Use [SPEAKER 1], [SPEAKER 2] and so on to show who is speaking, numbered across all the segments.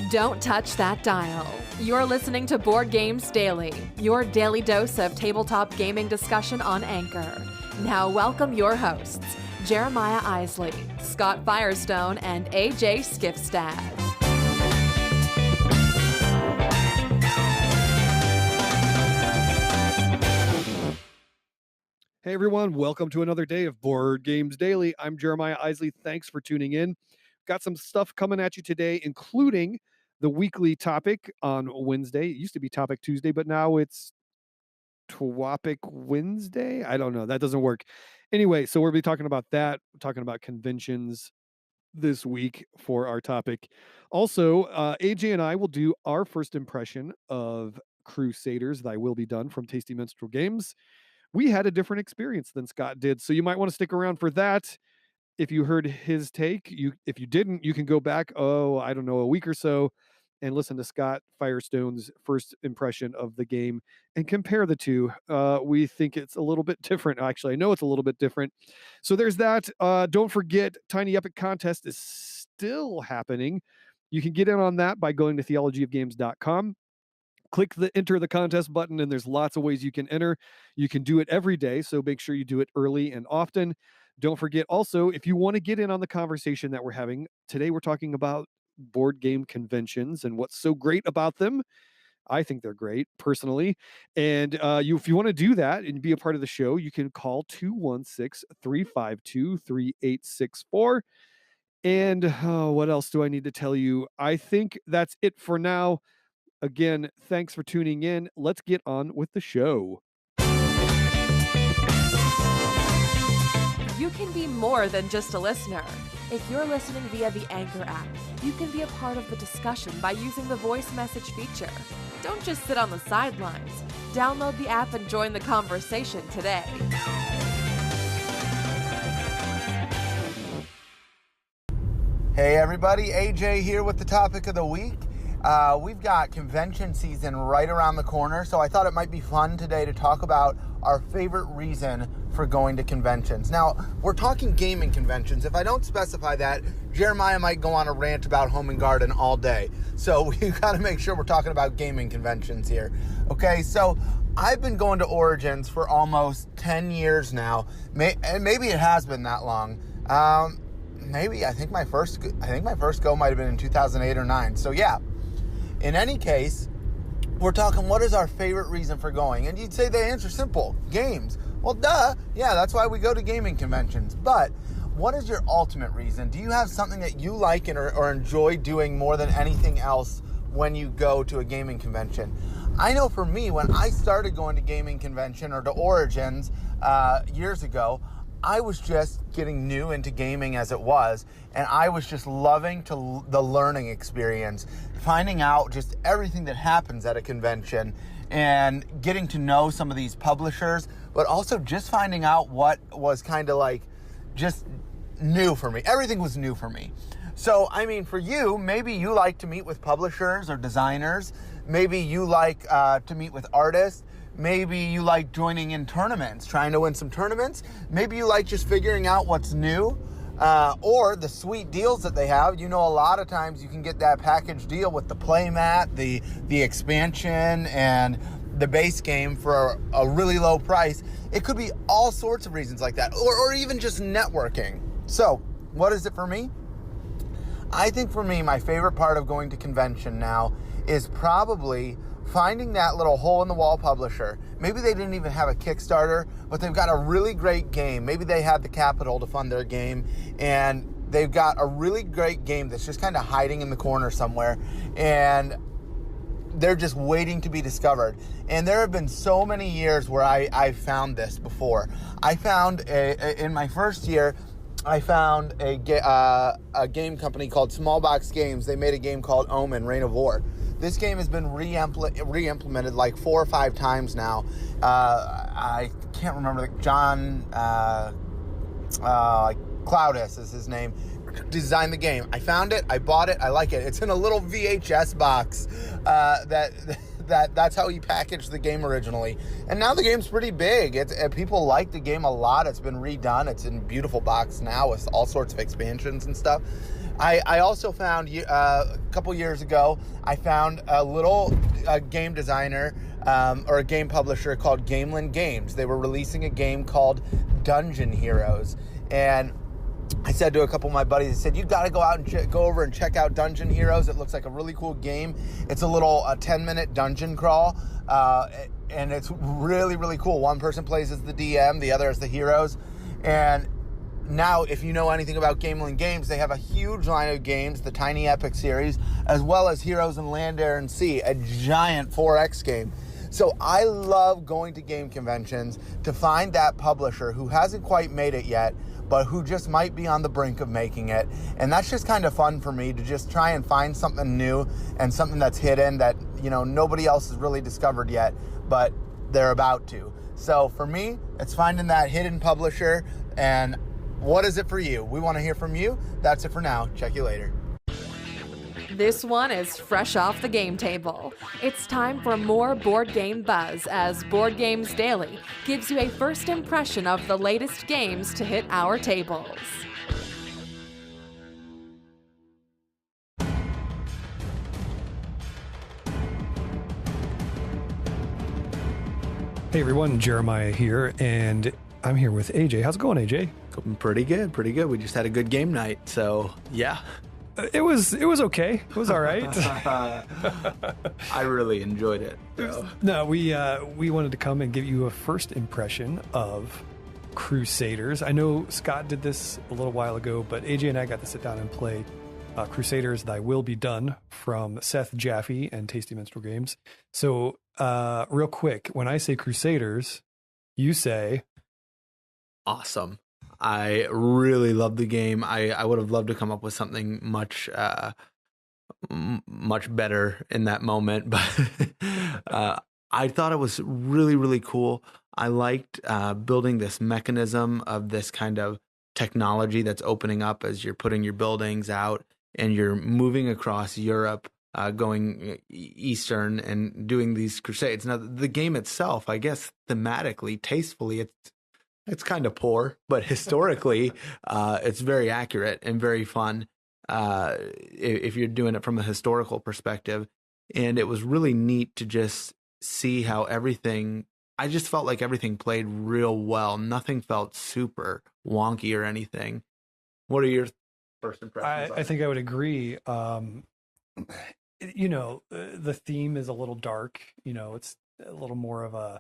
[SPEAKER 1] Don't touch that dial. You're listening to Board Games Daily, your daily dose of tabletop gaming discussion on Anchor. Now welcome your hosts, Jeremiah Isley, Scott Firestone, and AJ Skifstad.
[SPEAKER 2] Hey everyone, welcome to another day of Board Games Daily. I'm Jeremiah Isley. Thanks for tuning in. Got some stuff coming at you today, including the weekly topic on Wednesday. It used to be Topic Tuesday, but now it's Twopic Wednesday. I don't know. That doesn't work. Anyway, so we'll be talking about that. We're talking about conventions this week for our topic. Also, AJ and I will do our first impression of Crusaders, Thy Will Be Done from Tasty Minstrel Games. We had a different experience than Scott did, so you might want to stick around for that. If you heard his take, if you didn't, you can go back, a week or so and listen to Scott Firestone's first impression of the game and compare the two. We think it's a little bit different. Actually, I know it's a little bit different. So there's that. Don't forget, Tiny Epic Contest is still happening. You can get in on that by going to theologyofgames.com. Click the enter the contest button, and there's lots of ways you can enter. You can do it every day, so make sure you do it early and often. Don't forget also, if you want to get in on the conversation that we're having, today we're talking about board game conventions and what's so great about them. I think they're great, personally. And if you want to do that and be a part of the show, you can call 216-352-3864. And what else do I need to tell you? I think that's it for now. Again, thanks for tuning in. Let's get on with the show.
[SPEAKER 1] You can be more than just a listener. If you're listening via the Anchor app, you can be a part of the discussion by using the voice message feature. Don't just sit on the sidelines. Download the app and join the conversation today.
[SPEAKER 3] Hey everybody, AJ here with the topic of the week. We've got convention season right around the corner, so I thought it might be fun today to talk about our favorite reason for going to conventions. Now, we're talking gaming conventions. If I don't specify that, Jeremiah might go on a rant about Home and Garden all day. So we've got to make sure we're talking about gaming conventions here. Okay, so I've been going to Origins for almost 10 years now. And maybe it has been that long. I think my first go might have been in 2008 or 9. So yeah. In any case, we're talking what is our favorite reason for going? And you'd say the answer's simple, games. Well, duh. Yeah, that's why we go to gaming conventions. But what is your ultimate reason? Do you have something that you like or enjoy doing more than anything else when you go to a gaming convention? I know for me, when I started going to gaming convention or to Origins years ago, I was just getting new into gaming as it was, and I was just loving the learning experience, finding out just everything that happens at a convention and getting to know some of these publishers, but also just finding out what was kind of like just new for me. Everything was new for me. So, I mean, for you, maybe you like to meet with publishers or designers. Maybe you like to meet with artists. Maybe you like joining in tournaments, trying to win some tournaments. Maybe you like just figuring out what's new or the sweet deals that they have. You know, a lot of times you can get that package deal with the playmat, the expansion, and the base game for a really low price. It could be all sorts of reasons like that, or even just networking. So, what is it for me? I think for me, my favorite part of going to convention now is probably finding that little hole-in-the-wall publisher. Maybe they didn't even have a Kickstarter, but they've got a really great game. Maybe they had the capital to fund their game, and they've got a really great game that's just kind of hiding in the corner somewhere, and they're just waiting to be discovered. And there have been so many years where I found this before. I found, in my first year, I found a game company called Small Box Games. They made a game called Omen, Reign of War. This game has been re-implemented like 4 or 5 times now. I can't remember. John Cloudus is his name. Designed the game. I found it. I bought it. I like it. It's in a little VHS box. That's how he packaged the game originally. And now the game's pretty big. People like the game a lot. It's been redone. It's in a beautiful box now with all sorts of expansions and stuff. I also found a couple years ago, I found a little game designer or a game publisher called Gamelin Games. They were releasing a game called Dungeon Heroes. And I said to a couple of my buddies, I said, you got to go out and go over and check out Dungeon Heroes. It looks like a really cool game. It's a little 10-minute dungeon crawl, and it's really, really cool. One person plays as the DM, the other as the heroes. And now, if you know anything about Gamelin Games, they have a huge line of games, the Tiny Epic series, as well as Heroes in Land, Air, and Sea, a giant 4X game. So I love going to game conventions to find that publisher who hasn't quite made it yet, but who just might be on the brink of making it. And that's just kind of fun for me to just try and find something new and something that's hidden that, nobody else has really discovered yet, but they're about to. So for me, it's finding that hidden publisher. And what is it for you? We want to hear from you. That's it for now. Check you later.
[SPEAKER 1] This one is fresh off the game table. It's time for more board game buzz as Boardgames Daily gives you a first impression of the latest games to hit our tables.
[SPEAKER 2] Hey everyone, Jeremiah here, and I'm here with AJ. How's it going, AJ?
[SPEAKER 3] Pretty good. We just had a good game night, so yeah.
[SPEAKER 2] It was okay. It was all right.
[SPEAKER 3] I really enjoyed it. So.
[SPEAKER 2] No, we wanted to come and give you a first impression of Crusaders. I know Scott did this a little while ago, but AJ and I got to sit down and play Crusaders Thy Will Be Done from Seth Jaffe and Tasty Minstrel Games. So real quick, when I say Crusaders, you say...
[SPEAKER 4] Awesome. I really love the game. I would have loved to come up with something much better in that moment, but I thought it was really, really cool. I liked building this mechanism of this kind of technology that's opening up as you're putting your buildings out and you're moving across Europe, going eastern and doing these crusades. Now, the game itself, I guess thematically, tastefully, it's kind of poor, but historically, it's very accurate and very fun if you're doing it from a historical perspective. And it was really neat to just see how I just felt like everything played real well. Nothing felt super wonky or anything. What are your first impressions?
[SPEAKER 2] I think I would agree. The theme is a little dark. It's a little more of a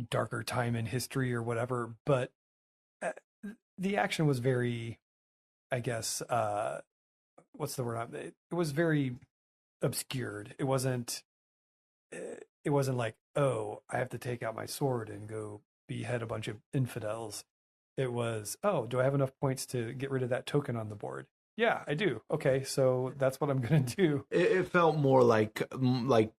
[SPEAKER 2] darker time in history or whatever, but the action was very, I guess, what's the word? It was very obscured. It wasn't like, oh, I have to take out my sword and go behead a bunch of infidels. It was, oh, do I have enough points to get rid of that token on the board? Yeah, I do. Okay, so that's what I'm going to do.
[SPEAKER 4] It felt more like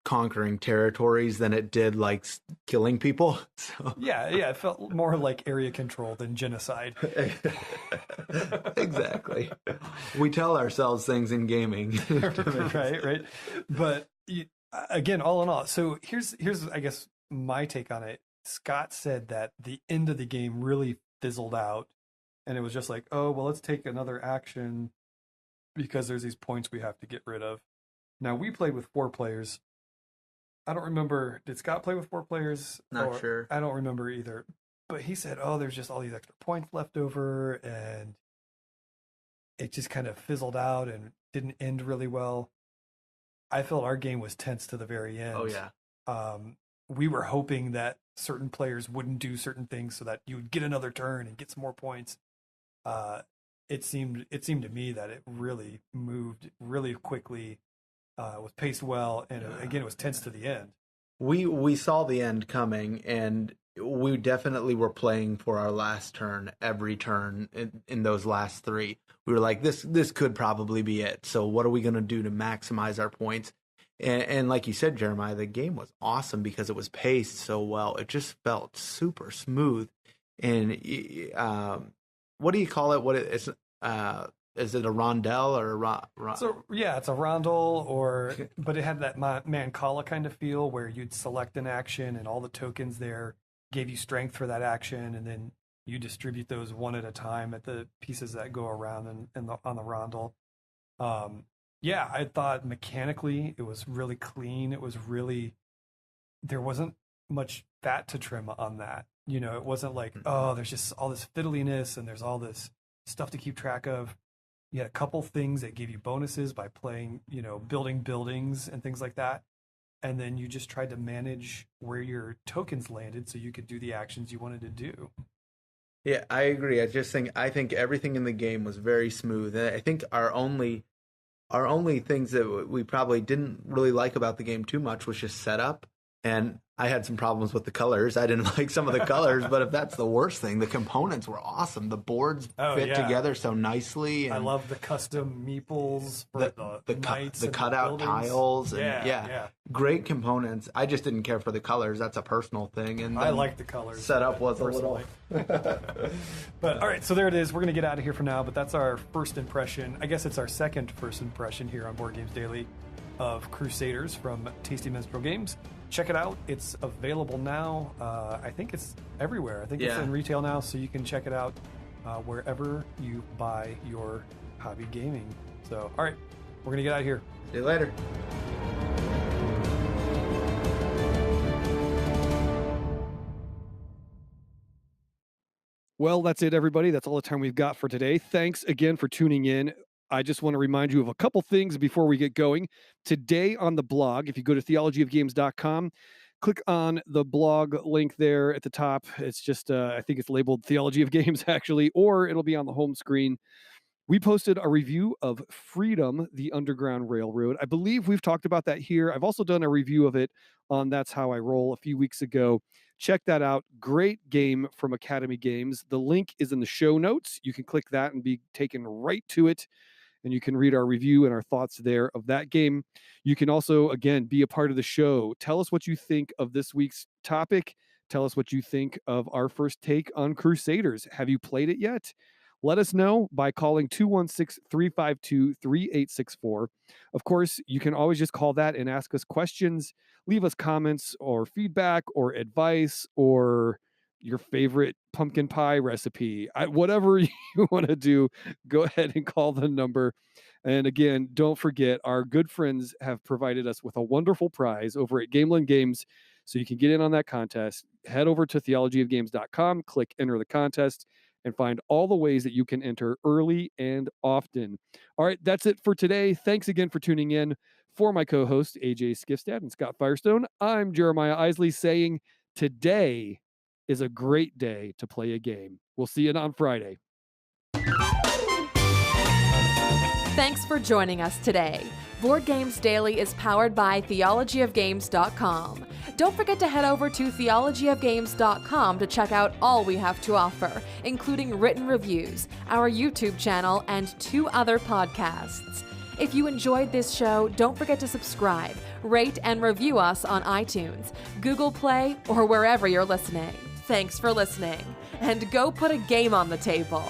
[SPEAKER 4] conquering territories than it did like killing people. So.
[SPEAKER 2] Yeah, it felt more like area control than genocide.
[SPEAKER 4] Exactly. We tell ourselves things in gaming.
[SPEAKER 2] right. But again, all in all, so here's I guess my take on it. Scott said that the end of the game really fizzled out, and it was just like, oh, well, let's take another action because there's these points we have to get rid of. Now, we played with 4 players. I don't remember. Did Scott play with 4 players?
[SPEAKER 4] Not sure.
[SPEAKER 2] I don't remember either. But he said, oh, there's just all these extra points left over, and it just kind of fizzled out and didn't end really well. I felt our game was tense to the very end.
[SPEAKER 4] Oh, yeah.
[SPEAKER 2] We were hoping that certain players wouldn't do certain things so that you would get another turn and get some more points. It seemed to me that it really moved really quickly, was paced well, and again, it was tense to the end.
[SPEAKER 4] We saw the end coming, and we definitely were playing for our last turn every turn in those last 3. We were like, this could probably be it. So what are we going to do to maximize our points? And like you said, Jeremiah, the game was awesome because it was paced so well. It just felt super smooth. And what do you call it? Is it a rondelle or
[SPEAKER 2] So yeah, it's a rondel, but it had that Mancala kind of feel where you'd select an action and all the tokens there gave you strength for that action, and then
[SPEAKER 5] You distribute those one at a time at the pieces that go around on the rondel. Yeah, I thought mechanically it was really clean. It was really, there wasn't much fat to trim on that. You know, it wasn't like, oh, there's just all this fiddliness and there's all this stuff to keep track of. You had a couple things that gave you bonuses by playing, you know, building buildings and things like that. And then you just tried to manage where your tokens landed so you could do the actions you wanted to do.
[SPEAKER 4] Yeah, I agree. I think everything in the game was very smooth. And I think our only things that we probably didn't really like about the game too much was just setup. And I had some problems with the colors. I didn't like some of the colors, but if that's the worst thing, the components were awesome. The boards fit together so nicely. And
[SPEAKER 5] I love the custom meeples for the knights,
[SPEAKER 4] the cutout tiles. And
[SPEAKER 5] yeah,
[SPEAKER 4] great components. I just didn't care for the colors. That's a personal thing. And
[SPEAKER 5] I like the colors.
[SPEAKER 4] Setup was personally.
[SPEAKER 5] A little. But all right, so there it is. We're going to get out of here for now. But that's our first impression. I guess it's our second first impression here on Board Games Daily of Crusaders from Tasty Minstrel Games. Check it out. It's available now. I think it's everywhere. I think it's in retail now, so you can check it out wherever you buy your hobby gaming. So, all right, we're going to get out of here.
[SPEAKER 4] See you later.
[SPEAKER 2] Well, that's it, everybody. That's all the time we've got for today. Thanks again for tuning in. I just want to remind you of a couple things before we get going. Today on the blog, if you go to theologyofgames.com, click on the blog link there at the top. It's just, I think it's labeled Theology of Games, actually, or it'll be on the home screen. We posted a review of Freedom, the Underground Railroad. I believe we've talked about that here. I've also done a review of it on That's How I Roll a few weeks ago. Check that out. Great game from Academy Games. The link is in the show notes. You can click that and be taken right to it. And you can read our review and our thoughts there of that game. You can also, again, be a part of the show. Tell us what you think of this week's topic. Tell us what you think of our first take on Crusaders. Have you played it yet? Let us know by calling 216-352-3864. Of course, you can always just call that and ask us questions, leave us comments or feedback or advice or your favorite pumpkin pie recipe. Whatever you want to do, go ahead and call the number. And again, don't forget, our good friends have provided us with a wonderful prize over at Gameland Games. So you can get in on that contest. Head over to theologyofgames.com, click enter the contest, and find all the ways that you can enter early and often. All right, that's it for today. Thanks again for tuning in. For my co-hosts, AJ Skifstad and Scott Firestone, I'm Jeremiah Isley saying today is a great day to play a game. We'll see you on Friday.
[SPEAKER 1] Thanks for joining us today. Board Games Daily is powered by theologyofgames.com. Don't forget to head over to theologyofgames.com to check out all we have to offer, including written reviews, our YouTube channel, and 2 other podcasts. If you enjoyed this show, don't forget to subscribe, rate, and review us on iTunes, Google Play, or wherever you're listening. Thanks for listening, and go put a game on the table.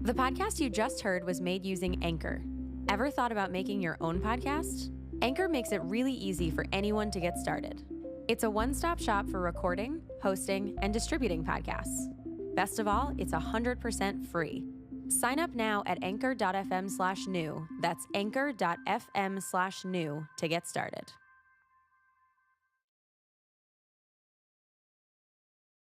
[SPEAKER 6] The podcast you just heard was made using Anchor. Ever thought about making your own podcast? Anchor makes it really easy for anyone to get started. It's a one-stop shop for recording, hosting, and distributing podcasts. Best of all, it's 100% free. Sign up now at anchor.fm/new. That's anchor.fm/new to get started.